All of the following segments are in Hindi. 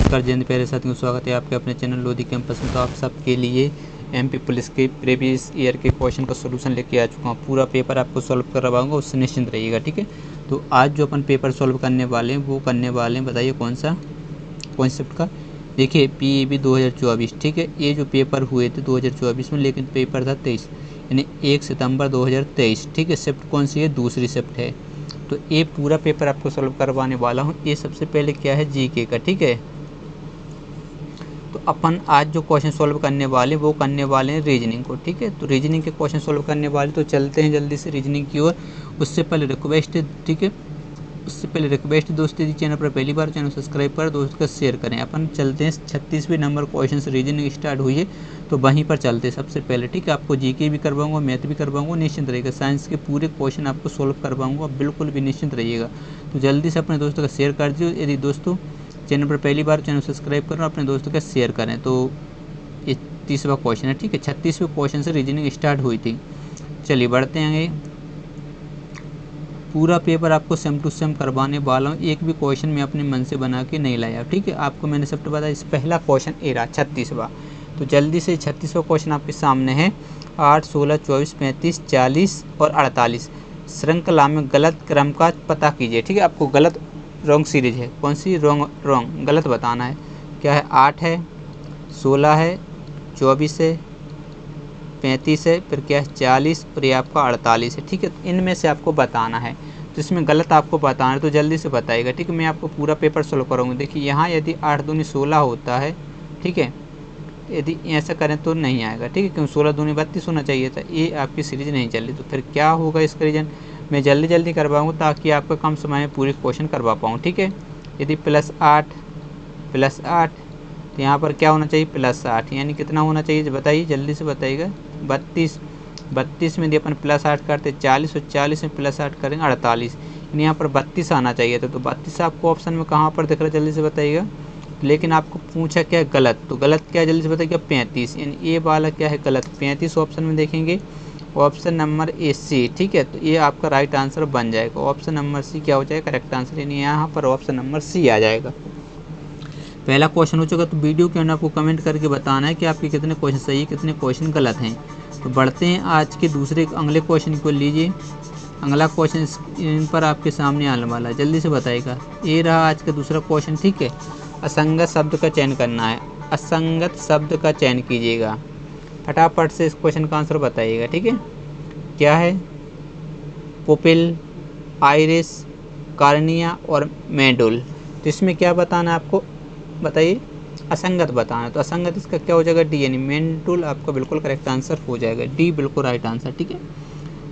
नमस्कार जय हिंद प्यारे साथियों, स्वागत है आपके अपने चैनल लोधी कैंपस में। तो आप सबके लिए एमपी पुलिस के प्रीवियस ईयर के क्वेश्चन का सोल्यूशन लेके आ चुका हूँ। पूरा पेपर आपको सॉल्व करवाऊंगा, उससे निश्चिंत रहिएगा। ठीक है, तो आज जो अपन पेपर सॉल्व करने वाले हैं वो करने वाले हैं, बताइए कौन सा कॉन्सेप्ट का। देखिए पीईबी 2024, ठीक है, ये जो पेपर हुए थे 2024 में, लेकिन पेपर था 23 यानी 1 सितंबर 2023। ठीक है, शिफ्ट कौन सी है? दूसरी शिफ्ट है। तो ये पूरा पेपर आपको सॉल्व करवाने वाला हूँ। ये सबसे पहले क्या है? जीके का। ठीक है, तो अपन आज जो क्वेश्चन सॉल्व करने वाले वो करने वाले हैं रीजनिंग को। ठीक है, तो रीजनिंग के क्वेश्चन सॉल्व करने वाले, तो चलते हैं जल्दी से रीजनिंग की ओर। उससे पहले रिक्वेस्ट है, ठीक है, उससे पहले रिक्वेस्ट दोस्तों, यदि चैनल पर पहली बार चैनल सब्सक्राइब कर दोस्तों का शेयर करें। अपन चलते हैं 36वें नंबर क्वेश्चन से। रीजनिंग स्टार्ट हुई है तो वहीं पर चलते हैं सबसे पहले। ठीक है, आपको जीके भी करवाऊंगा, मैथ भी करवाऊंगा, निश्चिंत रहिएगा। साइंस के पूरे क्वेश्चन आपको सोल्व करवाऊंगा, बिल्कुल भी निश्चिंत रहिएगा। तो जल्दी से अपने दोस्तों का शेयर कर दीजिए। यदि दोस्तों चैनल पर पहली बार चैनल सब्सक्राइब करें, अपने दोस्तों का शेयर करें। तो ये 30वां क्वेश्चन है। ठीक है, 36वें क्वेश्चन से रीजनिंग स्टार्ट हुई थी। चलिए बढ़ते हैं। पूरा पेपर आपको सेम टू सेम करवाने वाला हूँ, एक भी क्वेश्चन मैं अपने मन से बना के नहीं लाया। ठीक है, आपको मैंने सबसे बताया इस पहला क्वेश्चन ए रहा 36वां। तो जल्दी से 36वां क्वेश्चन आपके सामने है। 8, 16, 24, 35, 40 और 48 श्रृंखला में गलत क्रम का पता कीजिए। ठीक है, आपको गलत रॉन्ग सीरीज है, कौन सी? रॉन्ग गलत बताना है। क्या है? 8 है, 16 है, 24 है, 35 है, फिर क्या है? 40 और ये आपका 48 है। ठीक है, तो इनमें से आपको बताना है, तो इसमें गलत आपको बताना है, तो जल्दी से बताइएगा। ठीक है, मैं आपको पूरा पेपर सोल्व करूँगा। देखिए यहाँ यदि 8 दूनी 16 होता है, ठीक है, यदि ऐसा करें तो नहीं आएगा। ठीक है, क्योंकि 16 दूनी 32 होना चाहिए था। ये आपकी सीरीज नहीं चल रही, तो फिर क्या होगा इसका रीजन? मैं जल्दी जल्दी करवाऊँगा ताकि आपका कम समय में पूरी क्वेश्चन करवा पाऊँ। ठीक है, यदि +8 तो यहाँ पर क्या होना चाहिए? +8, यानी कितना होना चाहिए बताइए, जल्दी से बताइएगा। 32 में यदि अपन +8 करते 40 और 40 में +8 करेंगे 48, यानी यहाँ पर 32 आना चाहिए था। तो 32 आपको ऑप्शन में कहाँ पर दिख रहा है? जल्दी से बताइएगा। लेकिन आपको पूछा क्या? गलत। तो गलत क्या है? जल्दी से बताइएगा। 35, यानी ये वाला क्या है? गलत। 35 ऑप्शन में देखेंगे, ऑप्शन नंबर ए सी। ठीक है, तो ये आपका राइट आंसर बन जाएगा। ऑप्शन नंबर सी क्या हो जाएगा? करेक्ट आंसर, यानी यहाँ पर ऑप्शन नंबर सी आ जाएगा। पहला क्वेश्चन हो चुका। तो वीडियो के अंदर आपको कमेंट करके बताना है कि आपके कितने क्वेश्चन सही है, कितने क्वेश्चन गलत हैं। तो बढ़ते हैं आज के दूसरे अगले क्वेश्चन को लीजिए। अगला क्वेश्चन इन पर आपके सामने आने वाला है, जल्दी से बताइएगा। ये रहा आज का दूसरा क्वेश्चन। ठीक है, असंगत शब्द का चयन करना है। असंगत शब्द का चयन कीजिएगा, फटाफट से इस क्वेश्चन का आंसर बताइएगा। ठीक है, क्या है? पुपिल, आइरिस, कार्निया और मेडुल। तो इसमें क्या बताना है आपको? बताइए। असंगत बताना है, तो असंगत इसका क्या हो जाएगा? डी, यानी मेंटुल आपका बिल्कुल करेक्ट आंसर हो जाएगा। डी बिल्कुल राइट आंसर। ठीक है,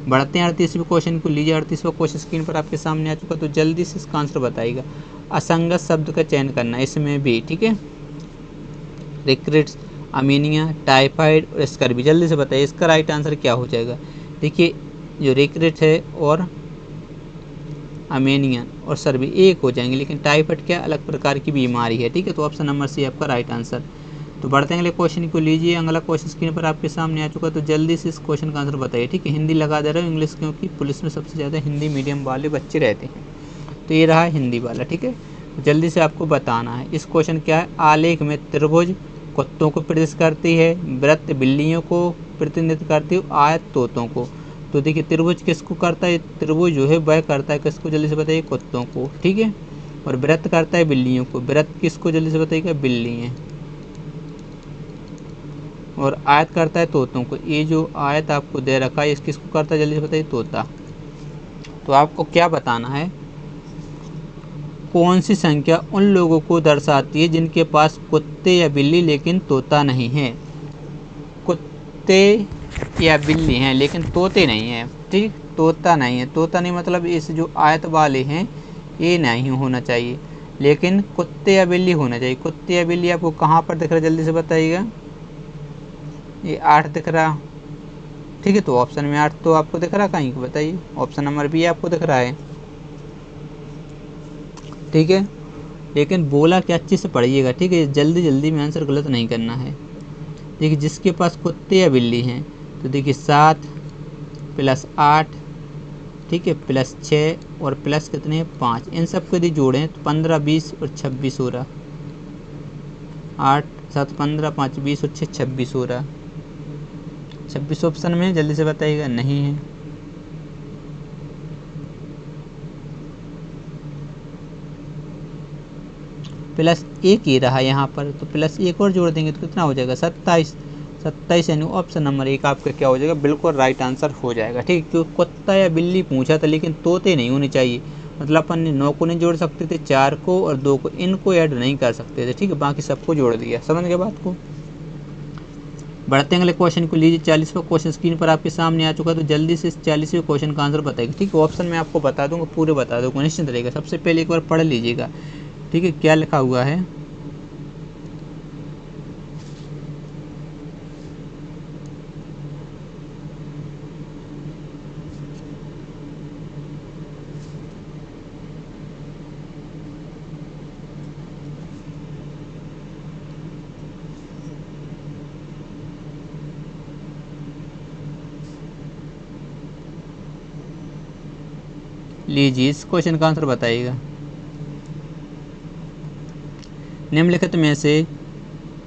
बढ़ते हैं 38वें क्वेश्चन को लीजिए। 38वां क्वेश्चन स्क्रीन पर आपके सामने आ चुका, तो जल्दी से इसका आंसर बताइएगा। असंगत शब्द का चयन करना है इसमें भी। ठीक है, रिक्रिट्स, अमीनिया, टाइफाइड और स्कर्वी। जल्दी से बताइए इसका राइट आंसर क्या हो जाएगा। देखिए जो रिक्रिट है और अमेनियन और सर्वी एक हो जाएंगे, लेकिन टाइफाइड क्या अलग प्रकार की बीमारी है। ठीक है, तो ऑप्शन नंबर सी आपका राइट आंसर। तो बढ़ते हैं अगले क्वेश्चन को लीजिए। अगला क्वेश्चन स्क्रीन पर आपके सामने आ चुका, तो जल्दी से इस क्वेश्चन का आंसर बताइए। ठीक है, हिंदी लगा दे रहा हूँ, इंग्लिश क्योंकि पुलिस में सबसे ज़्यादा हिंदी मीडियम वाले बच्चे रहते हैं। तो ये रहा हिंदी वाला। ठीक है, तो जल्दी से आपको बताना है। इस क्वेश्चन क्या है? आलेख में त्रिभुज कुत्तों को प्रतिनिधित्व करती है, वृत्त बिल्लियों को प्रतिनिधित्व करती है, आयत तोतों को। तो देखिए त्रिभुज किसको करता है? त्रिभुज जो है वह करता है किसको? जल्दी से बताइए। कुत्तों को। ठीक है, और वृत्त करता है बिल्लियों को। वृत्त किसको? जल्दी से बताइएगा। बिल्ली है। और आयत करता है तोतों को। ये जो आयत आपको दे रखा है, इस किसको करता है? जल्दी से बताइए। तोता। तो आपको क्या बताना है? कौन सी संख्या उन लोगों को दर्शाती है जिनके पास कुत्ते या बिल्ली लेकिन तोता नहीं है? कुत्ते या बिल्ली हैं लेकिन तोते नहीं हैं। ठीक, तोता नहीं है। तोता नहीं मतलब इस जो आयत वाले हैं ये नहीं होना चाहिए, लेकिन कुत्ते या बिल्ली होना चाहिए। कुत्ते या बिल्ली आपको कहाँ पर दिख रहा है? जल्दी से बताइएगा। ये 8 दिख रहा। ठीक है, तो ऑप्शन में 8 तो आपको दिख रहा, कहीं बताइए। ऑप्शन नंबर बी आपको दिख रहा है। ठीक है, लेकिन बोला क्या अच्छे से पढ़िएगा। ठीक है, जल्दी जल्दी में आंसर गलत नहीं करना है। देखिए जिसके पास कुत्ते या बिल्ली हैं, तो देखिए 7 + 8, ठीक है, +6 और प्लस कितने? 5। इन सब को यदि जोड़ें तो 15, 20 और 26 हो रहा। 8 7 15 5 20 और 6 26 हो रहा। 26 ऑप्शन में, जल्दी से बताइएगा। नहीं है। प्लस 1 ही रहा यहाँ पर, तो प्लस 1 और जोड़ देंगे तो कितना हो जाएगा 27। 27 यानी ऑप्शन नंबर 1 आपका क्या हो जाएगा, बिल्कुल राइट आंसर हो जाएगा। ठीक है, क्योंकि कुत्ता या बिल्ली पूछा था, लेकिन तोते नहीं होने चाहिए। मतलब अपन ने 9 को नहीं जोड़ सकते थे, 4 को और 2 को, इनको ऐड नहीं कर सकते थे। ठीक है, बाकी सबको जोड़ दिया। समझ गए बात को। बढ़ते हैं अगले क्वेश्चन को। लीजिए 40वां क्वेश्चन स्क्रीन पर आपके सामने आ चुका है, तो जल्दी से इस 40वें क्वेश्चन का आंसर बताइए। ठीक है, ऑप्शन मैं आपको बता दूंगा, पूरे बता दूंगा, निश्चिंत रहेगा। सबसे पहले एक बार पढ़ लीजिएगा। ठीक है, क्या लिखा हुआ है। लीजिए इस क्वेश्चन का आंसर बताइएगा। निम्नलिखित में से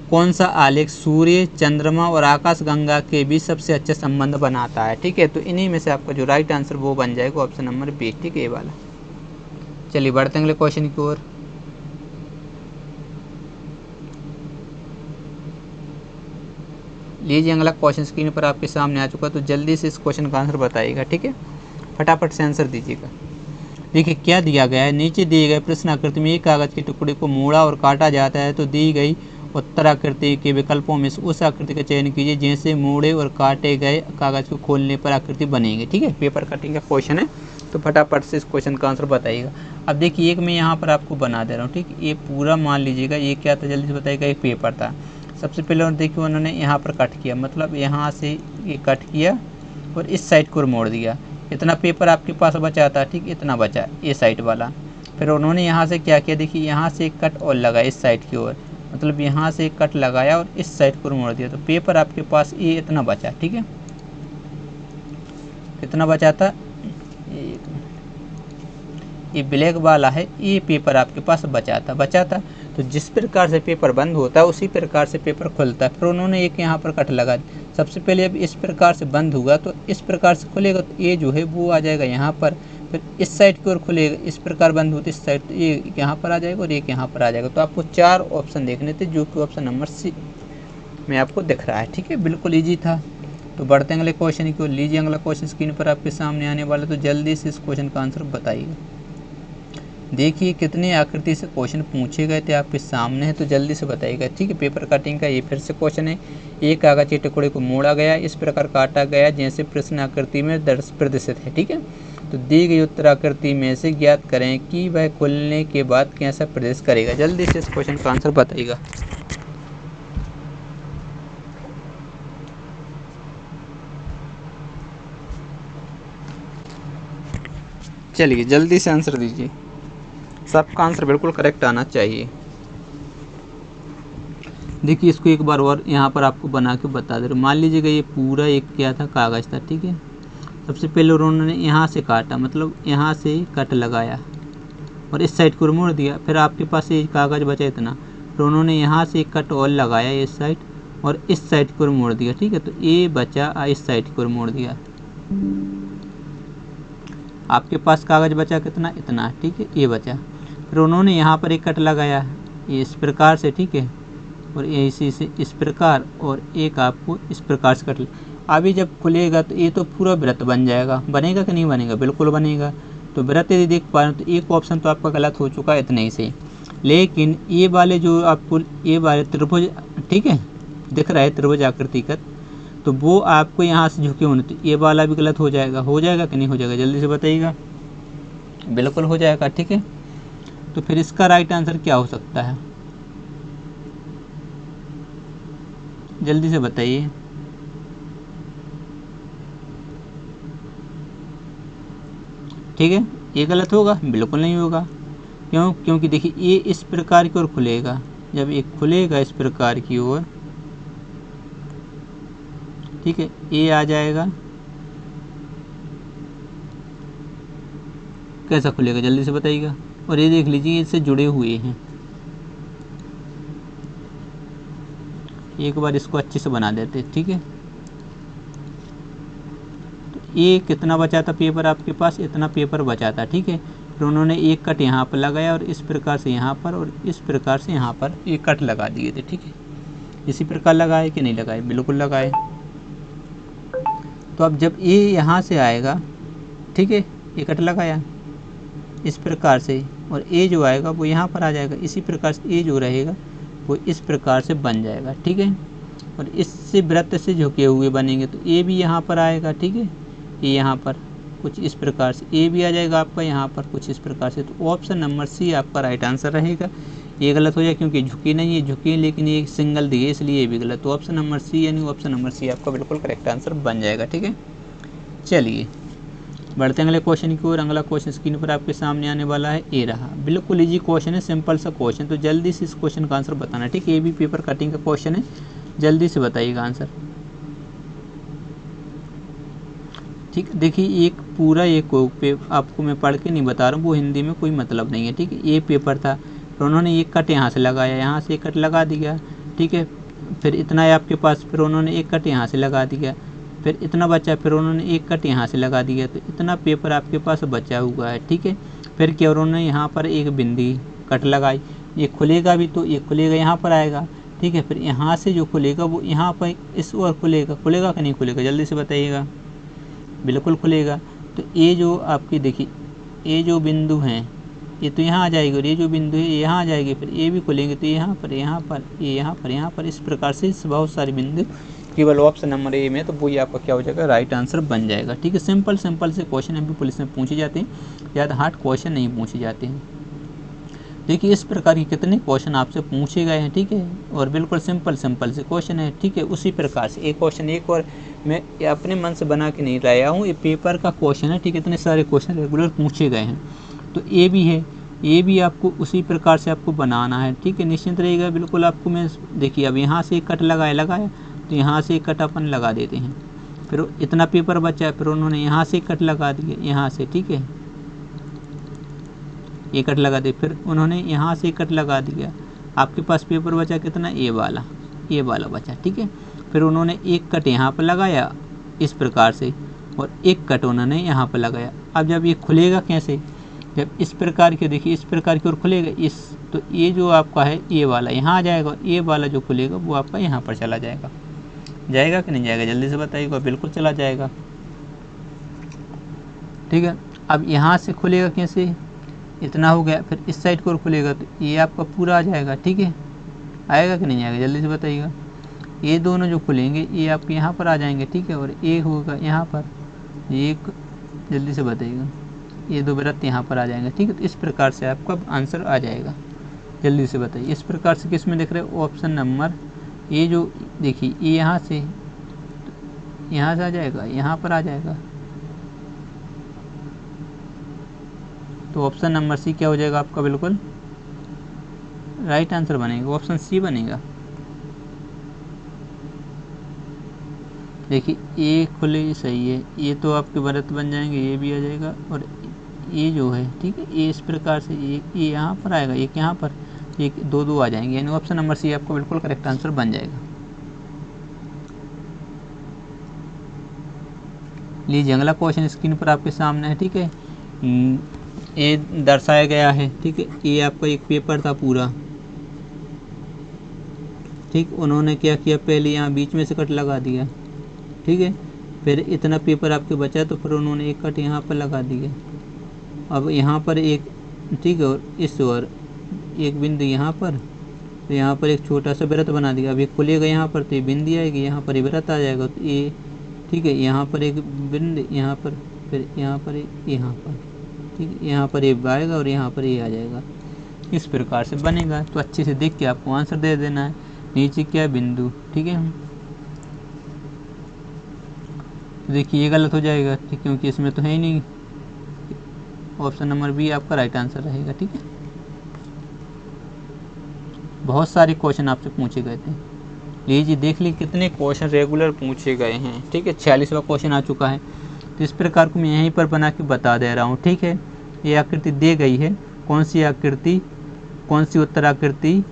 कौन सा आलेख सूर्य, चंद्रमा और आकाशगंगा के बीच सबसे अच्छा संबंध बनाता है। ठीक है, तो इन्हीं में से आपका जो राइट आंसर वो बन जाएगा ऑप्शन नंबर बी। ठीक है, ये वाला। चलिए बढ़ते हैं अगले क्वेश्चन की ओर। लीजिए अगला क्वेश्चन स्क्रीन पर आपके सामने आ चुका है, तो जल्दी से इस क्वेश्चन का आंसर बताइएगा। ठीक है, फटाफट से आंसर दीजिएगा। देखिए क्या दिया गया है। नीचे दिए गए प्रश्न आकृति में एक कागज के टुकड़े को मोड़ा और काटा जाता है, तो दी गई उत्तर आकृति के विकल्पों में से उस आकृति का चयन कीजिए जैसे मोड़े और काटे गए कागज को खोलने पर आकृति बनेगी। ठीक है, पेपर कटिंग का क्वेश्चन है, तो फटाफट से इस क्वेश्चन का आंसर बताइएगा। अब देखिए एक मैं यहाँ पर आपको बना दे रहा हूँ। ठीक, ये पूरा मान लीजिएगा। ये क्या था, जल्दी से बताइएगा। एक पेपर था। सबसे पहले और देखिए उन्होंने यहाँ पर कट किया, मतलब यहाँ से ये कट किया और इस साइड को मोड़ दिया। इतना पेपर आपके पास बचा था। ठीक, इतना बचा ये साइड वाला। फिर उन्होंने यहाँ से क्या किया, देखिए यहाँ से एक कट और लगाया इस साइड की ओर, मतलब यहाँ से एक कट लगाया और इस साइड को मोड़ दिया, तो पेपर आपके पास ये इतना बचा। ठीक है, कितना बचा था, ये ब्लैक वाला है, ये पेपर आपके पास बचा था। तो जिस प्रकार से पेपर बंद होता है उसी प्रकार से पेपर खुलता है। फिर उन्होंने एक यहाँ पर कट लगा दी। सबसे पहले अब इस प्रकार से बंद हुआ तो इस प्रकार से खुलेगा, तो ये जो है वो आ जाएगा यहाँ पर। फिर इस साइड की ओर खुलेगा, इस प्रकार बंद होती इस साइड, तो ये यहाँ पर आ जाएगा और एक यहाँ पर आ जाएगा। तो आपको 4 ऑप्शन देखने थे, जो कि ऑप्शन नंबर सी में आपको दिख रहा है। ठीक है, बिल्कुल ईजी था। तो बढ़ते हैं अगले क्वेश्चन की ओर। लीजिए अगला क्वेश्चन स्क्रीन पर आपके सामने आने वाला, तो जल्दी से इस क्वेश्चन का आंसर बताइए। देखिए कितनी आकृति से क्वेश्चन पूछे गए थे आपके सामने है, तो जल्दी से बताइएगा। ठीक है, पेपर कटिंग का ये फिर से क्वेश्चन है। एक कागज के टुकड़े को मोड़ा गया, इस प्रकार काटा गया जैसे प्रश्न आकृति में प्रदर्शित है। ठीक है, तो दी गई उत्तर आकृति में से ज्ञात करें कि वह खुलने के बाद कैसा प्रदर्शित करेगा। जल्दी से इस क्वेश्चन का आंसर बताइएगा। चलिए जल्दी से आंसर दीजिए, सबका आंसर बिल्कुल करेक्ट आना चाहिए। देखिए इसको एक बार और यहाँ पर आपको बना के बता दे रहा हूँ। मान लीजिएगा ये पूरा एक क्या था, कागज़ था। ठीक है, सबसे पहले उन्होंने यहाँ से काटा, मतलब यहाँ से कट लगाया और इस साइड को मोड़ दिया। फिर आपके पास ये कागज़ बचा इतना, तो उन्होंने यहाँ से एक कट और लगाया इस साइड और इस साइड को मोड़ दिया। ठीक है, तो ये बचा, इस साइड को मोड़ दिया। आपके पास कागज़ बचा कितना, इतना। ठीक है, ये बचा। फिर उन्होंने यहाँ पर एक कट लगाया ये इस प्रकार से। ठीक है, और ये इसी से इस प्रकार, और एक आपको इस प्रकार से कट। अभी जब खुलेगा तो ये तो पूरा वृत्त बन जाएगा। बनेगा कि नहीं बनेगा, बिल्कुल बनेगा। तो वृत्त यदि देख पा रहे हो तो एक ऑप्शन तो आपका गलत हो चुका है इतने ही से। लेकिन ये वाले जो आपको ये वाले त्रिभुज, ठीक है, दिख रहा है त्रिभुज आकृतिगत, तो वो आपको यहाँ से झुके होने, तो ये वाला भी गलत हो जाएगा। हो जाएगा कि नहीं हो जाएगा, जल्दी से बताइएगा। बिल्कुल हो जाएगा। ठीक है, तो फिर इसका राइट आंसर क्या हो सकता है, जल्दी से बताइए। ठीक है, ये गलत होगा, बिल्कुल नहीं होगा। क्यों, क्योंकि देखिए ये इस प्रकार की ओर खुलेगा, जब ये खुलेगा इस प्रकार की ओर, ठीक है, ये आ जाएगा। कैसा खुलेगा, जल्दी से बताइएगा। और ये देख लीजिए इससे जुड़े हुए हैं, एक बार इसको अच्छे से बना देते, ठीक है। तो ये कितना बचा था पेपर आपके पास, इतना पेपर बचा था, ठीक है। फिर उन्होंने एक कट यहाँ पर लगाया और इस प्रकार से यहाँ पर और इस प्रकार से यहाँ पर एक कट लगा दिए थे, ठीक है। इसी प्रकार लगाए कि नहीं लगाए, बिल्कुल लगाए। तो अब जब ये यहाँ से आएगा, ठीक है, ये कट लगाया इस प्रकार से, और ए जो आएगा वो यहाँ पर आ जाएगा। इसी प्रकार से ए जो रहेगा वो इस प्रकार से बन जाएगा, ठीक है। और इससे वृत्त से झुके हुए बनेंगे तो ए भी यहाँ पर आएगा, ठीक है। ये यहाँ पर कुछ इस प्रकार से ए भी आ जाएगा आपका यहाँ पर कुछ इस प्रकार से। तो ऑप्शन नंबर सी आपका राइट आंसर रहेगा। ये गलत हो जाए क्योंकि झुकी नहीं है, झुकी लेकिन ये सिंगल दी है इसलिए ये भी गलत। तो ऑप्शन नंबर सी यानी ऑप्शन नंबर सी आपका बिल्कुल करेक्ट आंसर बन जाएगा, ठीक है। चलिए बढ़ते हैं अगले क्वेश्चन की ओर। अगला क्वेश्चन स्क्रीन पर आपके सामने आने वाला है, ए रहा। बिल्कुल इजी क्वेश्चन है, सिंपल सा क्वेश्चन। तो जल्दी से इस क्वेश्चन का आंसर बताना, ठीक है। ये भी पेपर कटिंग का क्वेश्चन है, जल्दी से बताइएगा आंसर, ठीक है। देखिए एक पूरा एक आपको मैं पढ़ के नहीं बता रहा हूँ, वो हिंदी में कोई मतलब नहीं है, ठीक है। ये पेपर था, फिर उन्होंने एक कट यहाँ से लगाया, यहाँ से एक कट लगा दिया, ठीक है। फिर इतना है आपके पास, फिर उन्होंने एक कट यहाँ से लगा दिया, फिर इतना बचा, फिर उन्होंने एक कट यहाँ से लगा दिया। तो इतना पेपर आपके पास बचा हुआ है, ठीक है। फिर क्या उन्होंने यहाँ पर एक बिंदी कट लगाई, ये खुलेगा भी तो ये खुलेगा यहाँ पर आएगा, ठीक है। फिर यहाँ से जो खुलेगा वो यहाँ पर इस ओर खुलेगा, खुलेगा कि नहीं खुलेगा, जल्दी से बताइएगा। बिल्कुल खुलेगा। तो ये जो आपकी देखिए ये जो बिंदु हैं ये तो यहाँ आ जाएगी, और ये जो बिंदु है ये यहाँ आ जाएगी, फिर ये भी खुलेंगे तो यहाँ पर यहाँ पर ये यहाँ पर यहाँ पर, इस प्रकार से बहुत सारे बिंदु केवल ऑप्शन नंबर ए में, तो वही आपका क्या हो जाएगा, राइट आंसर बन जाएगा, ठीक है। सिंपल सिंपल से क्वेश्चन अभी पुलिस में पूछे जाते हैं, ज़्यादा हार्ड क्वेश्चन नहीं पूछे जाते हैं। देखिए इस प्रकार के कितने क्वेश्चन आपसे पूछे गए हैं, ठीक है। और बिल्कुल सिंपल सिंपल से क्वेश्चन है, ठीक है। उसी प्रकार से एक क्वेश्चन एक और मैं अपने मन से बना के नहीं लाया हूँ, ये पेपर का क्वेश्चन है, ठीक है। इतने सारे क्वेश्चन रेगुलर पूछे गए हैं। तो ये भी है, ये भी आपको उसी प्रकार से आपको बनाना है, ठीक है। निश्चिंत रहेगा बिल्कुल। आपको मैं देखिए अब यहाँ से एक कट लगाया तो यहाँ से एक कट अपन लगा देते हैं, फिर इतना पेपर बचा, फिर उन्होंने यहाँ से कट लगा दिए, यहाँ से, ठीक है, ये कट लगा दिए, फिर उन्होंने यहाँ से कट लगा दिया। आपके पास पेपर बचा कितना, ये वाला बचा, ठीक है। फिर उन्होंने एक कट यहाँ पर लगाया इस प्रकार से, और एक कट उन्होंने यहाँ पर लगाया। अब जब ये खुलेगा कैसे, जब इस प्रकार के देखिए इस प्रकार की ओर खुलेगा इस, तो ये जो आपका है ये वाला यहाँ आ जाएगा, और ये वाला जो खुलेगा वो आपका यहाँ पर चला जाएगा। जाएगा कि नहीं जाएगा, जल्दी से बताइएगा। बिल्कुल चला जाएगा, ठीक है। अब यहाँ से खुलेगा कैसे, इतना हो गया, फिर इस साइड को खुलेगा तो ये आपका पूरा आ जाएगा, ठीक है। आएगा कि नहीं आएगा, जल्दी से बताइएगा। ये दोनों जो खुलेंगे ये आपके यहाँ पर आ जाएंगे, ठीक है। और एक होगा यहाँ पर, एक, जल्दी से बताइएगा, ये दो वृत्त यहाँ पर आ जाएंगे, ठीक है। तो इस प्रकार से आपका आंसर आ जाएगा, जल्दी से बताइए। इस प्रकार से किस में देख रहे हो, ऑप्शन नंबर ये जो देखिए ये यहाँ से आ जाएगा, यहाँ पर आ जाएगा। तो ऑप्शन नंबर सी क्या हो जाएगा आपका, बिल्कुल राइट आंसर बनेगा, ऑप्शन सी बनेगा। देखिए ये खुले सही है, ये तो आपके वृत्त बन जाएंगे, ये भी आ जाएगा, और ये जो है, ठीक है, ये इस प्रकार से ये यहाँ पर आएगा, एक यहाँ पर, एक दो आ जाएंगे, यानी ऑप्शन नंबर सी आपको बिल्कुल करेक्ट आंसर बन जाएगा। लीजिए अगला क्वेश्चन स्क्रीन पर आपके सामने है, ठीक है। ये दर्शाया गया है, ठीक है। ये आपका एक पेपर था पूरा, ठीक। उन्होंने क्या किया, पहले यहाँ बीच में से कट लगा दिया, ठीक है। फिर इतना पेपर आपके बचा तो फिर उन्होंने एक कट यहाँ पर लगा दिया। अब यहाँ पर एक, ठीक है, और इस और एक बिंदु यहाँ पर, तो यहाँ पर एक छोटा सा वृत्त बना दिया। अब ये खुलेगा यहाँ पर तो ये बिंदी आएगी, यहाँ पर ये वृत्त आ जाएगा, तो ये, ठीक है, यहाँ पर एक बिंदु, यहाँ पर, फिर यहाँ पर, यहाँ पर, ठीक है, यहाँ पर ये आएगा और यहाँ पर ये आ जाएगा। इस प्रकार से बनेगा। तो अच्छे से देख के आपको आंसर दे देना है। नीचे क्या है, बिंदु, ठीक है। देखिए ये गलत हो जाएगा, ठीक, क्योंकि इसमें तो है ही नहीं। ऑप्शन नंबर बी आपका राइट आंसर रहेगा, ठीक है। बहुत सारे क्वेश्चन आपसे पूछे गए थे। लीजिए देख लीजिए कितने क्वेश्चन रेगुलर पूछे गए हैं, ठीक है। 46वां क्वेश्चन आ चुका है। तो इस प्रकार को मैं यहीं पर बना के बता दे रहा हूँ, ठीक है। ये आकृति दी गई है, कौन सी आकृति, कौन सी उत्तराकृति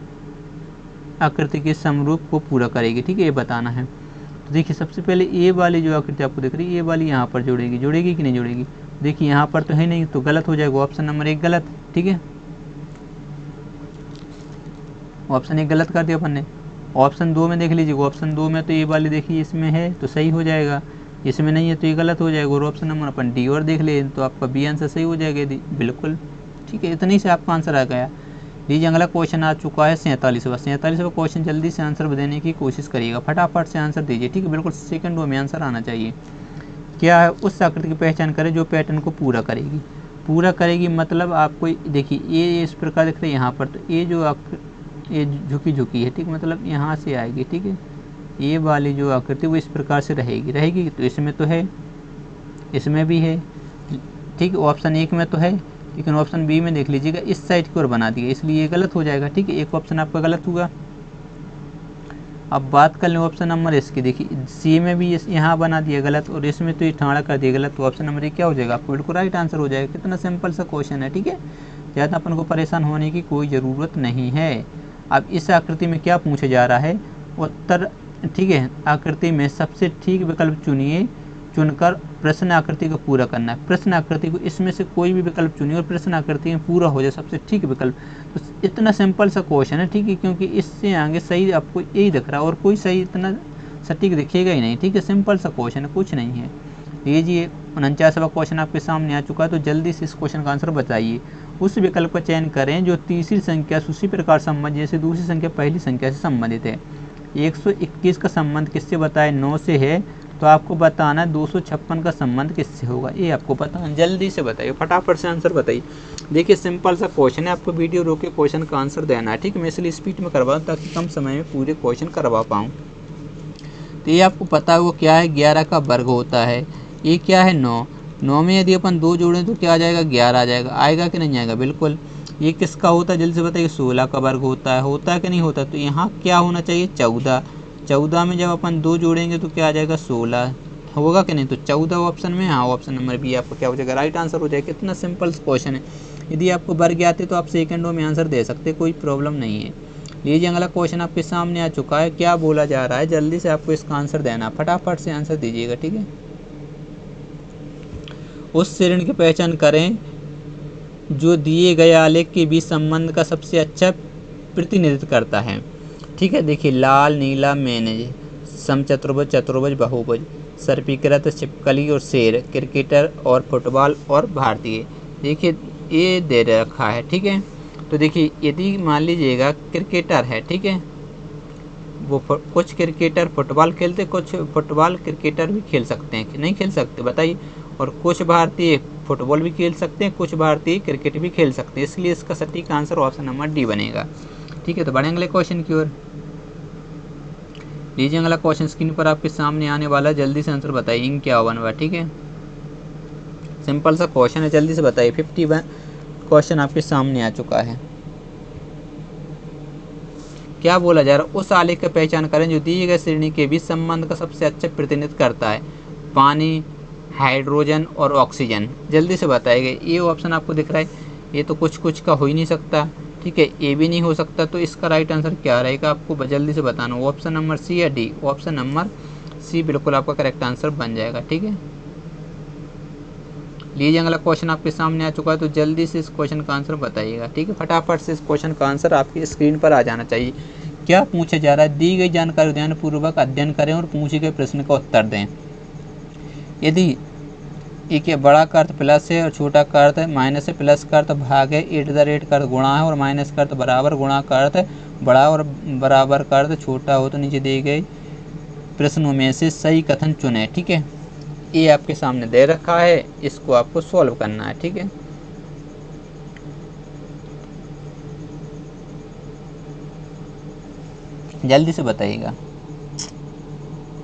आकृति के समरूप को पूरा करेगी। ठीक है, ये बताना है। तो देखिए सबसे पहले ए वाली जो आकृति आपको दिख रही है, ए वाली यहाँ पर जोड़ेगी कि नहीं जोड़ेगी। देखिए यहाँ पर तो है नहीं, तो गलत हो जाएगा, ऑप्शन नंबर 1 गलत। ठीक है, ऑप्शन 1 गलत कर दिया अपन ने। ऑप्शन 2 में देख लीजिएगा, ऑप्शन 2 में तो ए वाली देखिए इसमें है तो सही हो जाएगा, इसमें नहीं है तो ये गलत हो जाएगा। और ऑप्शन नंबर अपन डी और देख ले तो आपका बी आंसर सही हो जाएगा बिल्कुल। ठीक है, इतनी से आपका आंसर आ गया। लीजिए अगला क्वेश्चन आ चुका है 47वां क्वेश्चन। जल्दी से आंसर देने की कोशिश करिएगा, फटाफट से आंसर दीजिए। ठीक है, बिल्कुल सेकंडों में आंसर आना चाहिए। क्या है, उस आकृति की पहचान करें जो पैटर्न को पूरा करेगी। मतलब आपको देखिए ये इस प्रकार दिख रही है यहाँ पर, तो ये जो ये झुकी है। ठीक, मतलब यहाँ से आएगी। ठीक है, ये वाली जो आकृति वो इस प्रकार से रहेगी। तो इसमें तो है, इसमें भी है। ठीक, ऑप्शन 1 में तो है, लेकिन ऑप्शन बी में देख लीजिएगा इस साइड की ओर बना दिया, इसलिए ये गलत हो जाएगा। ठीक है, एक ऑप्शन आपका गलत हुआ। अब बात कर लें ऑप्शन नंबर इसकी, देखिए सी में भी यहाँ बना दिया गलत, और इसमें तो ये ठाड़ा कर दिया गलत। तो ऑप्शन नंबर 1 क्या हो जाएगा, आपको बिल्कुल राइट आंसर हो जाएगा। कितना सिंपल सा क्वेश्चन है। ठीक है, ज़्यादा अपन को परेशान होने की कोई ज़रूरत नहीं है। अब इस आकृति में क्या पूछा जा रहा है, उत्तर। ठीक है, आकृति में सबसे ठीक विकल्प चुनकर प्रश्न आकृति को पूरा करना है। प्रश्न आकृति को इसमें से कोई भी विकल्प चुनिए और प्रश्न आकृति में पूरा हो जाए सबसे ठीक विकल्प। तो इतना सिंपल सा क्वेश्चन है। ठीक है, क्योंकि इससे आगे सही आपको यही दिख रहा है और कोई सही इतना सटीक दिखेगा ही नहीं। ठीक है, सिंपल सा क्वेश्चन है, कुछ नहीं है। लीजिए 49वां क्वेश्चन आपके सामने आ चुका है। तो जल्दी से इस क्वेश्चन का आंसर बताइए। उस विकल्प का चयन करें जो तीसरी संख्या से उसी प्रकार संबंधित जैसे दूसरी संख्या पहली संख्या से संबंधित है। 121 का संबंध किससे बताए, 9 से है। तो आपको बताना 256 का संबंध किससे होगा, ये आपको बताना। जल्दी से बताइए, फटाफट से आंसर बताइए। देखिए सिंपल सा क्वेश्चन है, आपको वीडियो रोक के क्वेश्चन का आंसर देना है। ठीक है, मैं इसलिए स्पीड में करवाऊँ ताकि कम समय में पूरे क्वेश्चन करवा पाऊँ। तो ये आपको पता है वो क्या है, 11 का वर्ग होता है। ये क्या है, 9 में यदि अपन 2 जोड़ें तो क्या आ जाएगा, 11 आ जाएगा। आएगा कि नहीं आएगा, बिल्कुल। ये किसका होता है, जल्दी से बताइए। 16 का वर्ग होता है कि नहीं होता। तो यहाँ क्या होना चाहिए, 14 में जब अपन 2 जोड़ेंगे तो क्या आ जाएगा, 16 होगा कि नहीं। तो 14 ऑप्शन में, हाँ ऑप्शन नंबर बी आपको क्या हो जाएगा, राइट आंसर हो जाएगा। कितना सिंपल क्वेश्चन है। यदि आपको वर्ग आते तो आप सेकंडों में आंसर दे सकते, कोई प्रॉब्लम नहीं है। लीजिए अगला क्वेश्चन आपके सामने आ चुका है। क्या बोला जा रहा है, जल्दी से आपको इसका आंसर देना, फटाफट से आंसर दीजिएगा। ठीक है, उस श्रेणी की पहचान करें जो दिए गए आलेख के बीच संबंध का सबसे अच्छा प्रतिनिधित्व करता है। ठीक है, देखिए लाल, नीला, मैनेज, समचतुर्भुज, चतुर्भुज, बहुभुज, सर्पीकृत, छिपकली और शेर, क्रिकेटर और फुटबॉल और भारतीय। देखिए ये दे रखा है। ठीक है, तो देखिए यदि मान लीजिएगा क्रिकेटर है, ठीक है, वो कुछ क्रिकेटर फुटबॉल खेलते, कुछ फुटबॉल क्रिकेटर भी खेल सकते हैं कि नहीं खेल सकते, बताइए। और कुछ भारतीय फुटबॉल भी खेल सकते हैं, कुछ भारतीय क्रिकेट भी खेल सकते हैं, इसलिए इसका सटीक आंसर ऑप्शन नंबर डी बनेगा। ठीक है, तो बढ़ेंगे अगले क्वेश्चन की ओर। लीजिए अगला क्वेश्चन स्क्रीन पर आपके सामने आने वाला, जल्दी से आंसर बताइए। इंक क्या होगा, ठीक है, सिंपल सा क्वेश्चन है, जल्दी से बताइए। 51 क्वेश्चन आपके सामने आ चुका है। क्या बोला जा रहा है, उस आलेख की पहचान करें जो दिए गए श्रेणी के बीच संबंध का सबसे अच्छा प्रतिनिधित्व करता है। पानी, हाइड्रोजन और ऑक्सीजन। जल्दी से बताइए। ये ऑप्शन आपको दिख रहा है, ये तो कुछ का हो ही नहीं सकता। ठीक है, ये भी नहीं हो सकता। तो इसका राइट आंसर क्या रहेगा, आपको जल्दी से बताना। ऑप्शन नंबर सी या डी, ऑप्शन नंबर सी बिल्कुल आपका करेक्ट आंसर बन जाएगा। ठीक है, लीजिए अगला क्वेश्चन आपके सामने आ चुका है। तो जल्दी से इस क्वेश्चन का आंसर बताइएगा। ठीक है, फटाफट से इस क्वेश्चन का आंसर आपकी स्क्रीन पर आ जाना चाहिए। क्या पूछा जा रहा है, दी गई जानकारी ध्यानपूर्वक अध्ययन करें और पूछे गए प्रश्न का उत्तर दें। यदि एक बड़ा का अर्थ प्लस है और छोटा का अर्थ माइनस है, प्लस का अर्थ भाग है, @ का अर्थ गुणा है और माइनस का अर्थ बराबर, गुणा का अर्थ बड़ा और बराबर का अर्थ छोटा हो, तो नीचे दिए गए प्रश्नों में से सही कथन चुने। ठीक है, ये आपके सामने दे रखा है, इसको आपको सॉल्व करना है। ठीक है, जल्दी से बताइएगा।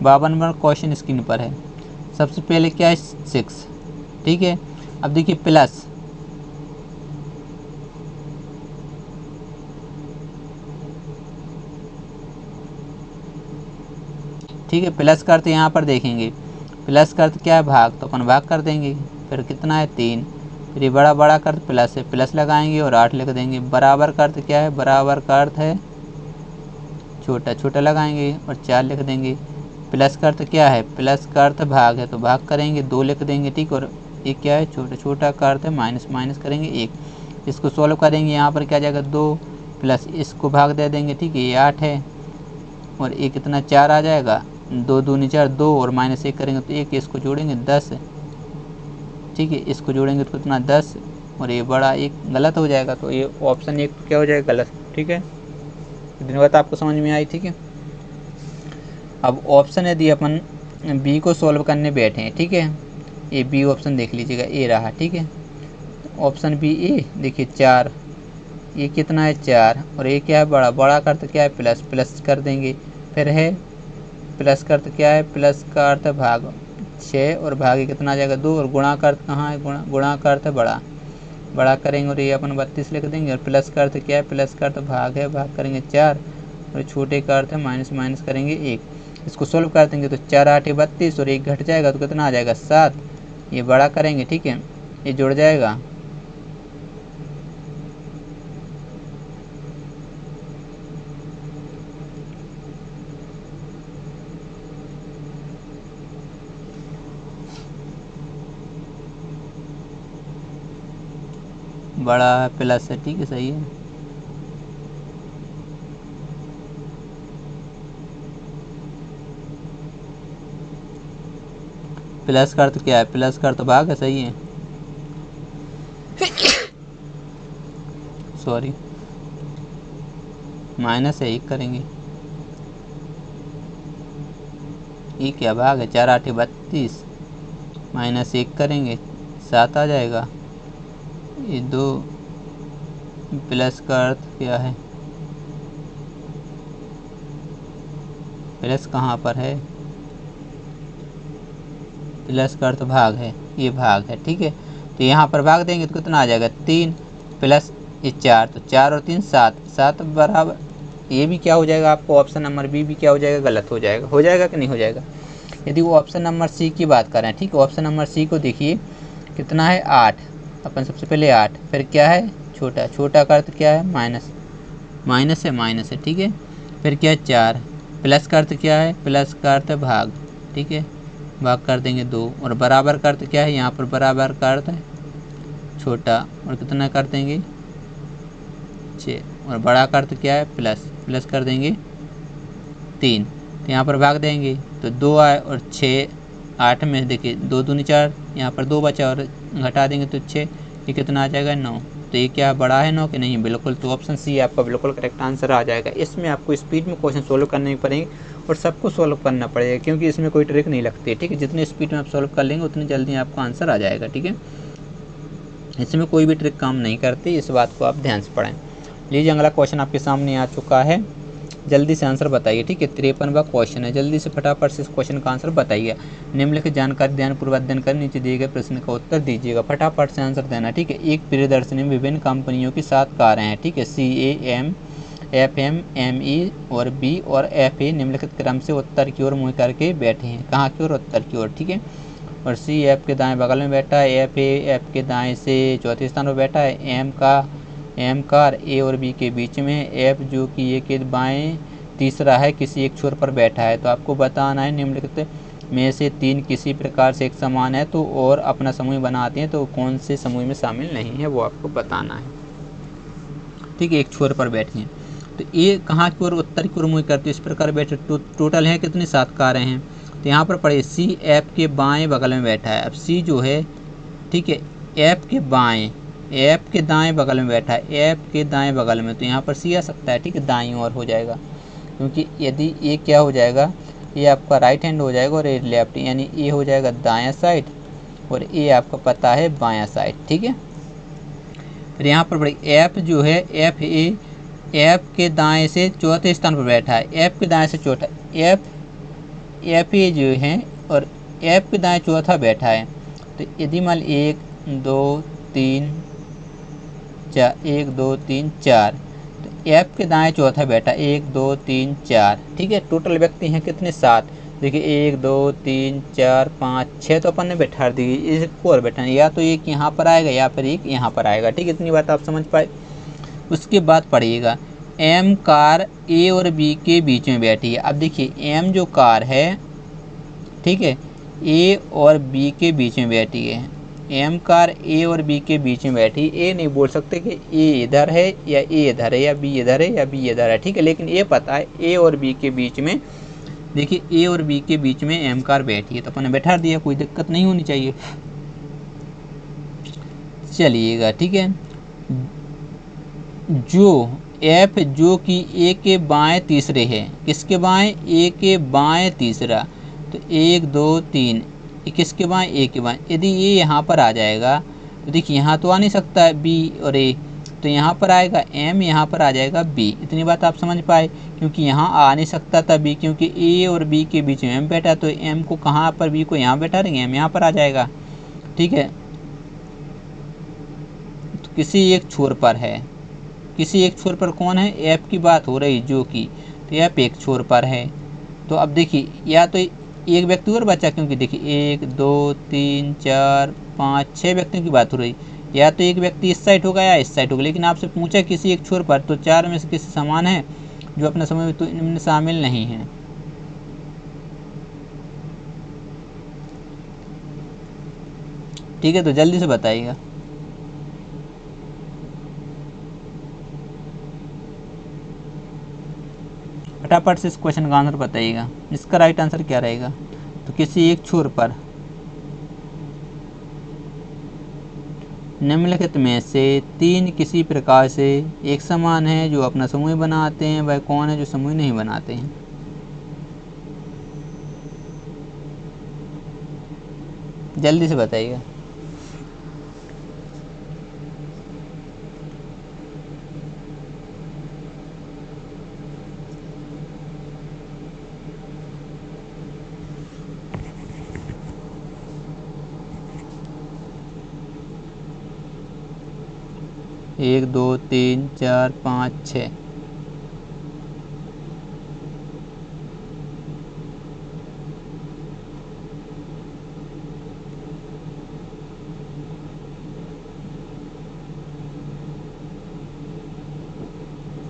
52 नंबर क्वेश्चन स्क्रीन पर है। सबसे पहले क्या है, 6। ठीक है, अब देखिए प्लस, ठीक है, प्लस का अर्थ यहाँ पर देखेंगे, प्लस का अर्थ क्या है, भाग, तो अपन भाग कर देंगे। फिर कितना है, 3। फिर ये बड़ा का अर्थ प्लस है, प्लस लगाएंगे और 8 लिख देंगे। बराबर का अर्थ क्या है, बराबर का अर्थ है छोटा छोटा लगाएंगे और 4 लिख देंगे। प्लस का अर्थ क्या है, प्लस का अर्थ भाग है तो भाग करेंगे 2 लिख देंगे, ठीक। और ये क्या है, छोटा छोटा का अर्थ है माइनस, माइनस करेंगे 1। इसको सॉल्व करेंगे, यहाँ पर क्या जाएगा 2 प्लस इसको भाग दे देंगे, ठीक है, ये 8 है और ये कितना 4 आ जाएगा, 2 दूनी 4, 2 और माइनस 1 करेंगे तो 1, इसको जोड़ेंगे 10, ठीक है, इसको जोड़ेंगे तो कितना 10 और ये बड़ा 1 गलत हो जाएगा, तो ये ऑप्शन 1 क्या हो जाएगा, गलत, ठीक है। इतनी बात आपको समझ में आई, ठीक है। अब ऑप्शन यदि अपन बी को सॉल्व करने बैठे हैं, ठीक है, ये बी ऑप्शन देख लीजिएगा, ए रहा, ठीक है, ऑप्शन बी ए, देखिए 4, ये कितना है 4 और ये क्या है बड़ा, बड़ा का अर्थ क्या है प्लस, प्लस कर देंगे, फिर है प्लस का अर्थ क्या है, प्लस का अर्थ भाग 6 और भागे कितना आ जाएगा 2 और गुणा का अर्थ कहाँ है, गुणा का अर्थ बड़ा, बड़ा करेंगे और ये अपन 32 लिख देंगे और प्लस का अर्थ क्या है, प्लस का अर्थ भाग है, भाग करेंगे 4 और छोटे का अर्थ है माइनस, माइनस करेंगे 1। इसको सोल्व कर देंगे तो 4 8 32 और 1 घट जाएगा तो कितना आ जाएगा 7, ये बड़ा करेंगे, ठीक है, ये जुड़ जाएगा, बड़ा है प्लस है, ठीक है, सही है। प्लस का अर्थ क्या है, प्लस का अर्थ भाग है, सही है, सॉरी माइनस है 1 करेंगे, ये क्या भाग है, 4 8 32 माइनस 1 करेंगे 7 आ जाएगा, ये 2 प्लस का अर्थ क्या है, प्लस कहाँ पर है, प्लस का अर्थ भाग है, ये भाग है, ठीक है, तो यहाँ पर भाग देंगे तो कितना आ जाएगा 3 प्लस ये 4, तो 4 और 3 7, 7 बराबर, ये भी क्या हो जाएगा आपको, ऑप्शन नंबर बी भी क्या हो जाएगा, गलत हो जाएगा कि नहीं हो जाएगा। यदि वो ऑप्शन नंबर सी की बात करें, ठीक है, ऑप्शन नंबर सी को देखिए कितना है 8, अपन सबसे पहले 8, फिर क्या है छोटा, छोटा का अर्थ क्या है माइनस, माइनस है, ठीक है, फिर क्या है 4, प्लस का अर्थ क्या है, प्लस का अर्थ भाग, ठीक है, भाग कर देंगे 2 और बराबर का अर्थ क्या है, यहाँ पर बराबर का अर्थ है छोटा और कितना कर देंगे 6 और बड़ा का अर्थ क्या है प्लस, प्लस कर देंगे 3, तो यहाँ पर भाग देंगे तो 2 आए और 6 8 में देखिए 2 दूनी 4, यहाँ पर 2 बचा और घटा देंगे तो 6, ये कितना आ जाएगा 9, तो ये क्या बड़ा है 9 कि नहीं, बिल्कुल, तो ऑप्शन सी आपका बिल्कुल करेक्ट आंसर आ जाएगा। इसमें आपको स्पीड में क्वेश्चन सोल्व करने पड़ेंगे और सबको सोल्व करना पड़ेगा क्योंकि इसमें कोई ट्रिक नहीं लगती है, ठीक है, जितनी स्पीड में आप सोल्व कर लेंगे उतनी जल्दी आपका आंसर आ जाएगा, ठीक है, इसमें कोई भी ट्रिक काम नहीं करती, इस बात को आप ध्यान से पढ़ें। लीजिए अगला क्वेश्चन आपके सामने आ चुका है, जल्दी से आंसर बताइए, ठीक है, 53वां क्वेश्चन है, जल्दी से फटाफट से इस क्वेश्चन का आंसर बताइए। निम्नलिखित जानकारी ध्यानपूर्वक अध्ययन कर नीचे दिए गए प्रश्न का उत्तर दीजिएगा, फटाफट से आंसर देना, ठीक है। एक प्रियदर्शनी में विभिन्न कंपनियों की 7 कारें हैं, ठीक है, CAM, FM, ME और B और FA निम्नलिखित क्रम से उत्तर की ओर मुँह करके बैठे हैं, कहाँ की ओर, उत्तर की ओर, ठीक है, और C F के दाएं बगल में बैठा है, F के दाएं से चौथे स्थान पर बैठा है, M कार A और B के बीच में, F जो कि A के बाएं तीसरा है, किसी एक छोर पर बैठा है। तो आपको बताना है निम्नलिखित में से 3 किसी प्रकार से एक समान है तो और अपना समूह बनाते हैं तो कौन से समूह में शामिल नहीं है, वो आपको बताना है, ठीक है, एक छोर पर बैठे हैं। तो ये कहाँ की ओर, उत्तर की ओर मुँह करते इस प्रकार बैठे, टोटल है कितनी 7 कारें हैं। तो यहाँ पर पढ़िए C F के बाएं बगल में बैठा है, अब C जो है, ठीक है, F के बाएं, F के दाएं बगल में बैठा है, F के दाएं बगल में, तो यहाँ पर C आ सकता है, ठीक है, दाईं ओर हो जाएगा, क्योंकि यदि ये क्या हो जाएगा, ये आपका राइट हैंड हो जाएगा और ये लेफ्ट, यानी ये हो जाएगा दायां साइड और ये आपका पता है बायां साइड, ठीक है। फिर यहाँ पर पढ़िए F जो है, F के दाएं से चौथे स्थान पर बैठा है, F के दाएं से चौथा, F A जो है और F के दाएं चौथा बैठा है। तो यदि मान 1 2 3 4, 1 2 3 4, तो F के दाएं चौथा बैठा 1 2 3 4, ठीक है, टोटल व्यक्ति हैं कितने 7, देखिए 1 2 3 4 5 6 तो अपन ने बैठा दी, इसको और बैठा, या तो एक यहाँ पर आएगा या फिर एक यहाँ पर आएगा, ठीक है, इतनी बात आप समझ पाए। उसके बाद पढ़िएगा एम कार ए और बी के बीच में बैठी है। अब देखिए एम जो कार है, ठीक है, ए और बी के बीच में बैठी है। एम कार ए और बी के बीच में बैठी, ए नहीं बोल सकते कि ए इधर है या ए इधर है या बी इधर है या बी इधर है, ठीक है, लेकिन ये पता है ए और बी के बीच में, देखिए ए और बी के बीच में एम कार बैठी है, तो अपन ने बैठा दिया, कोई दिक्कत नहीं होनी चाहिए। चलिएगा, ठीक है, जो एफ जो कि ए के बाएं तीसरे है, किसके बाएं, ए के बाएं तीसरा, तो 1 2 3, किसके बाएं, ए के बाएं। यदि ये यहाँ पर आ जाएगा तो देखिए यहाँ तो आ नहीं सकता है बी और ए, तो यहाँ पर आएगा एम, यहाँ पर आ जाएगा बी। इतनी बात आप समझ पाए, क्योंकि यहाँ आ नहीं सकता था बी, क्योंकि ए और बी के बीच में एम बैठा, तो एम को कहाँ पर, बी को यहाँ बैठा देंगे, एम यहाँ पर आ जाएगा, ठीक है। तो किसी एक छोर पर है, किसी एक छोर पर कौन है, एफ की बात हो रही जो कि, तो एफ एक छोर पर है। तो अब देखिए या तो एक व्यक्ति और बचा, क्योंकि देखिए 1 2 3 4 5 6 व्यक्तियों की बात हो रही, या तो एक व्यक्ति इस साइड होगा या इस साइड होगा, लेकिन आपसे पूछा किसी एक छोर पर, तो 4 में से किसी समान है जो अपने समय में तो इनमें शामिल नहीं है। ठीक है, तो जल्दी से बताइएगा। फटाफट से इस क्वेश्चन का आंसर बताइएगा, इसका राइट आंसर क्या रहेगा। तो किसी एक छोर पर निम्नलिखित में से 3 किसी प्रकार से एक समान है जो अपना समूह बनाते हैं, वह कौन है जो समूह नहीं बनाते हैं। जल्दी से बताइएगा। एक 2 3 4 5 6,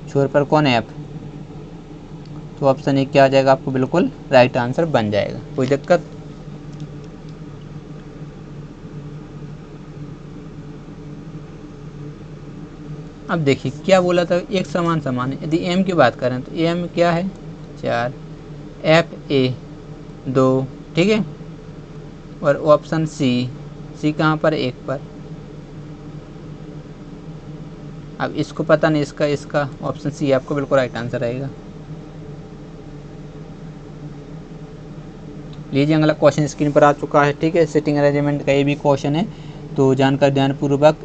छोर पर कौन है एफ, तो ऑप्शन ए क्या आ जाएगा, आपको बिल्कुल राइट आंसर बन जाएगा, कोई दिक्कत। अब देखिए क्या बोला था, एक समान समान है। यदि एम की बात करें तो एम क्या है 4, एफ ए 2, ठीक है, और ऑप्शन सी कहाँ पर, 1 पर। अब इसको पता नहीं, इसका ऑप्शन सी आपको बिल्कुल राइट आंसर रहेगा। लीजिए अगला क्वेश्चन स्क्रीन पर आ चुका है, ठीक है, सिटिंग अरेंजमेंट का ये भी क्वेश्चन है, तो जानकर ध्यानपूर्वक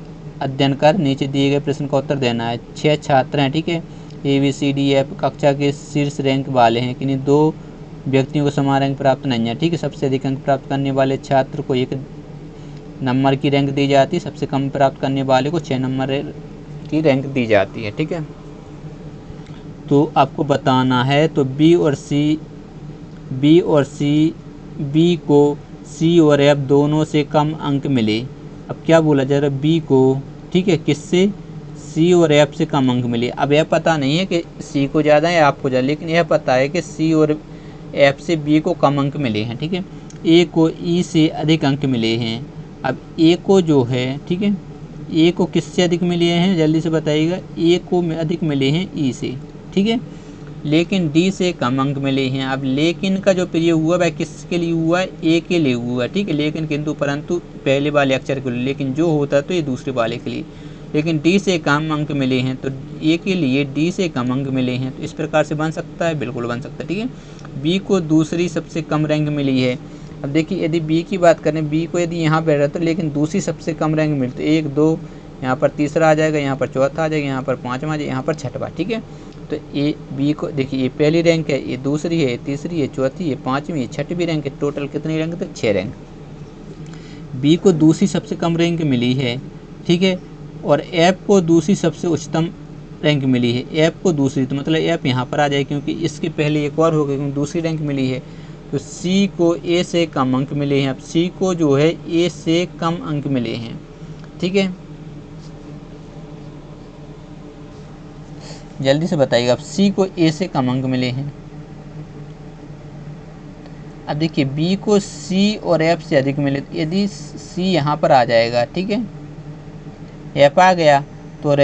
अध्ययन कर नीचे दिए गए प्रश्न का उत्तर देना है। 6 छात्र हैं, ठीक है, ABCDF कक्षा के शीर्ष रैंक वाले हैं, किन्हीं 2 व्यक्तियों को समान रैंक प्राप्त नहीं है, ठीक है। सबसे अधिक अंक प्राप्त करने वाले छात्र को 1 नंबर की रैंक दी जाती है, सबसे कम प्राप्त करने वाले को 6 नंबर की रैंक दी जाती है, ठीक है। तो आपको बताना है, तो बी को सी और एफ दोनों से कम अंक मिले। अब क्या बोला जा रहा है, बी को, ठीक है, किससे, सी और एफ से कम अंक मिले। अब यह पता नहीं है कि सी को ज़्यादा है एफ को ज़्यादा, लेकिन यह पता है कि सी और एफ से बी को कम अंक मिले हैं, ठीक है। ए को ई से अधिक अंक मिले हैं। अब ए को जो है, ठीक है, ए को किससे अधिक मिले हैं, जल्दी से बताइएगा। ए को अधिक मिले हैं ई से, ठीक है, लेकिन डी से कम अंक मिले हैं। अब लेकिन का जो प्रयोग हुआ वह किसके लिए हुआ है, ए के लिए हुआ, ठीक है, लेकिन किंतु परंतु पहले वाले अक्षर के लिए, लेकिन जो होता तो ये दूसरे वाले के लिए। लेकिन डी से कम अंक मिले हैं, तो ए के लिए डी से कम अंक मिले हैं, तो इस प्रकार से बन सकता है, बिल्कुल बन सकता है, ठीक है। बी को दूसरी सबसे कम रैंक मिली है। अब देखिए यदि बी की बात करें, बी को यदि यहाँ बैठ रहा तो, लेकिन दूसरी सबसे कम रैंक मिलती, 1 2, यहाँ पर तीसरा आ जाएगा, यहाँ पर चौथा आ जाएगा, यहाँ पर पाँचवा आ जाएगा, यहाँ पर छठवा, ठीक है। तो ए बी को देखिए, ये पहली रैंक है, ये दूसरी है, तीसरी है, चौथी है, पाँचवीं है, छठवीं रैंक है, टोटल कितनी रैंक थे, 6 रैंक। बी को दूसरी सबसे कम रैंक मिली है, ठीक है, और एफ को दूसरी सबसे उच्चतम रैंक मिली है। एफ को दूसरी, तो मतलब एफ यहाँ पर आ जाए, क्योंकि इसके पहले एक और हो गया, क्योंकि दूसरी रैंक मिली है। तो सी को ए से कम अंक मिले हैं। अब सी को जो है ए से कम अंक मिले हैं, ठीक है। जल्दी से बताइएगा। अब सी को ए से कम अंक मिले हैं। अब देखिए बी को सी और एफ से अधिक मिले, यदि सी यहाँ पर आ जाएगा, ठीक है, एफ आ गया तो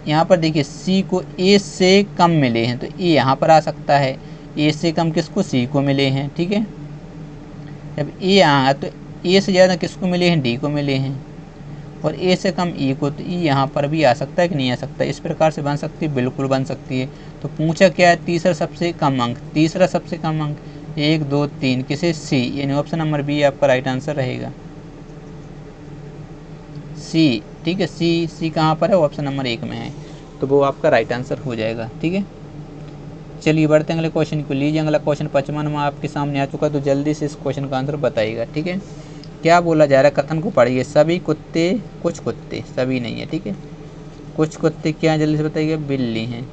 यहाँ पर देखिए सी को ए से कम मिले हैं तो ए यहाँ पर आ सकता है। ए से कम किसको? सी को मिले हैं, ठीक है। जब ए आया तो ए से ज़्यादा किसको मिले हैं? डी को मिले हैं। और ए से कम ई को, तो ई यहाँ पर भी आ सकता है कि नहीं आ सकता? इस प्रकार से बन सकती है, बिल्कुल बन सकती है। तो पूछा क्या है? तीसरा सबसे कम अंक, तीसरा सबसे कम अंक 1 2 3 किसे? सी, यानी ऑप्शन नंबर बी आपका राइट आंसर रहेगा, सी, ठीक है। सी कहाँ पर है? ऑप्शन नंबर 1 में है, तो वो आपका राइट आंसर हो जाएगा, ठीक है। चलिए बढ़ते हैं अगले क्वेश्चन को। लीजिए अगला क्वेश्चन 55 में आपके सामने आ चुका, तो जल्दी से इस क्वेश्चन का आंसर बताइएगा, ठीक है। क्या बोला जा रहा है? कथन को पढ़िए। सभी कुत्ते, कुछ कुत्ते, सभी नहीं है, ठीक है। कुछ कुत्ते क्या है? जल्दी से बताइएगा। बिल्ली हैं,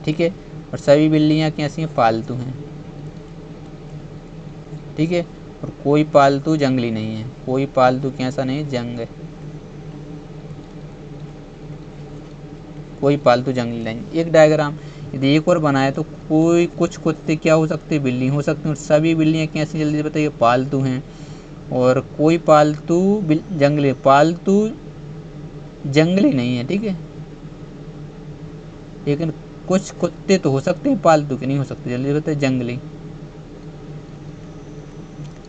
ठीक है। और सभी बिल्लियाँ कैसी हैं? पालतू हैं, ठीक है। और कोई पालतू जंगली नहीं है, कोई पालतू कैसा नहीं है? कोई पालतू जंगली नहीं। एक डायग्राम यदि एक और बनाए तो कोई, कुछ कुत्ते क्या हो सकते? बिल्ली हो सकते हैं। और सभी बिल्लियाँ कैसी? जल्दी से बताइए। पालतू हैं। और कोई पालतू जंगली, पालतू जंगली नहीं है, ठीक है। लेकिन कुछ कुत्ते तो हो सकते हैं, पालतू के नहीं हो सकते। जल्दी बताइए। जंगली,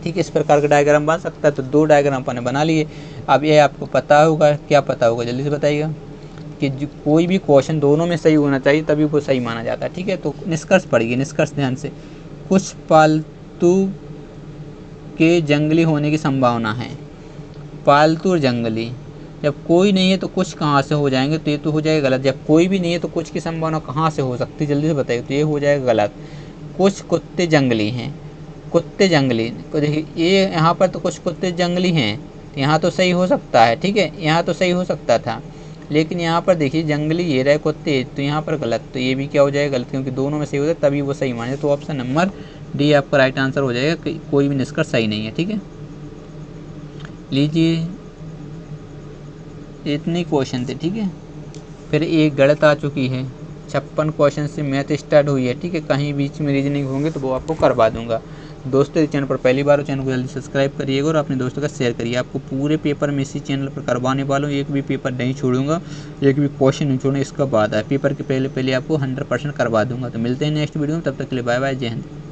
ठीक है। इस प्रकार का डायग्राम बन सकता है। तो 2 डायग्राम आपने बना लिए। अब ये आपको पता होगा, क्या पता होगा? जल्दी से बताइएगा कि कोई भी क्वेश्चन दोनों में सही होना चाहिए, तभी वो सही माना जाता है, ठीक है। तो निष्कर्ष पढ़िए, निष्कर्ष ध्यान से। कुछ पालतू के जंगली होने की संभावना है। पालतू और जंगली, जब कोई नहीं है तो कुछ कहाँ से हो जाएंगे? तो ये तो हो जाएगा गलत। जब कोई भी नहीं है तो कुछ की संभावना कहाँ से हो सकती है? जल्दी से बताइए। तो ये हो जाएगा गलत। कुछ कुत्ते जंगली हैं, कुत्ते जंगली को देखिए, ये यहाँ पर तो कुछ कुत्ते जंगली हैं, यहाँ तो सही हो सकता है, ठीक है। यहाँ तो सही हो सकता था, लेकिन यहाँ पर देखिए जंगली ये रहे कुत्ते, तो यहाँ पर गलत। तो ये भी क्या हो जाएगा? गलत, क्योंकि दोनों में सही होता है तभी वो सही माने। तो ऑप्शन नंबर डी आपका राइट आंसर हो जाएगा, कि कोई भी निष्कर्ष सही नहीं है, ठीक है। लीजिए इतने क्वेश्चन थे, ठीक है। फिर एक गणित आ चुकी है। 56 क्वेश्चन से मैथ स्टार्ट हुई है, ठीक है। कहीं बीच में रीजनिंग होंगे तो वो आपको करवा दूंगा। दोस्तों, चैनल पर पहली बार हो, चैनल को जल्दी सब्सक्राइब करिएगा और अपने दोस्तों का शेयर करिए। आपको पूरे पेपर में इसी चैनल पर करवाने वाला हूँ, एक भी पेपर नहीं छोड़ूंगा, एक भी क्वेश्चन नहीं छोड़ूंगा। इसका बाद है पेपर के पहले आपको 100% करवा दूंगा। तो मिलते हैं नेक्स्ट वीडियो में, तब तक के लिए बाय बाय, जय हिंद।